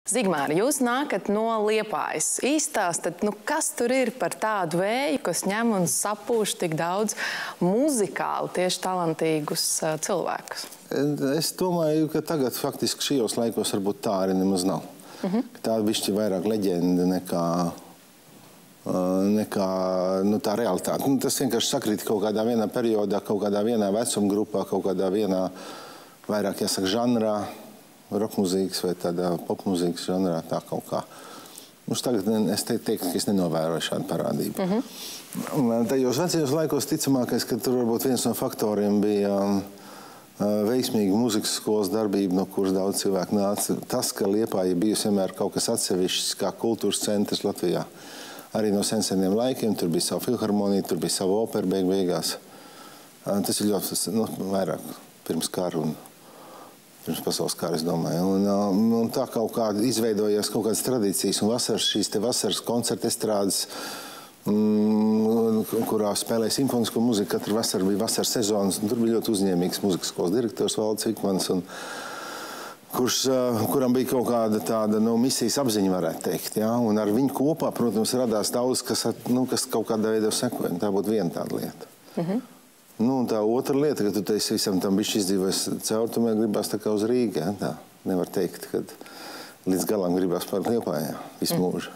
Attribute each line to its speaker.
Speaker 1: Zigmār, jūs nākat no Liepājas. Īstāstat, kas tur ir par tādu vēju, kas ņem un sapūš tik daudz muzikāli tieši talantīgus cilvēkus?
Speaker 2: Es domāju, ka tagad faktiski šajos laikos varbūt tā arī nemaz nav. Tā bišķi vairāk leģenda nekā tā realitāte. Tas vienkārši sakrīt kaut kādā vienā periodā, kaut kādā vienā vecuma grupā, kaut kādā vienā vairāk, jāsaka, žanrā. Rokmūzīgas vai tādā popmūzīgas žanrā, tā kaut kā. Tagad es teiktu, ka es nenovēroju šādu parādību. Tajos vecajos laikos ticamākais, ka tur varbūt viens no faktoriem bija veiksmīga mūzikas skolas darbība, no kuras daudz cilvēku nāca. Tas, ka Liepāja bijusi vienmēr kaut kas atsevišķs kā kultūras centrs Latvijā. Arī no seniem laikiem, tur bija savu filharmoniju, tur bija savu operu beigās. Tas ir ļoti vairāk pirms kara un pirms pasaules kara, es domāju. Un tā kaut kā izveidojās kaut kādas tradīcijas un šīs te vasaras koncerta estrādes, kurā spēlēja simfonisko muziku. Katru vasaru bija vasaras sezonas, un tur bija ļoti uzņēmīgs muzikas skolas direktors Valdis Vikmans, kuram bija kaut kāda tāda misijas apziņa, varētu teikt. Ja? Un ar viņu kopā, protams, radās daudz, kas kaut kādā veidā sekoja. Tā būtu viena tāda lieta. Un tā otra lieta, ka tu teisi visam tam bišķi izdzīvojis caur, tomēr gribās tā kā uz Rīgu. Ja? Tā nevar teikt, ka līdz galam gribās par Liepāju visu mūžu.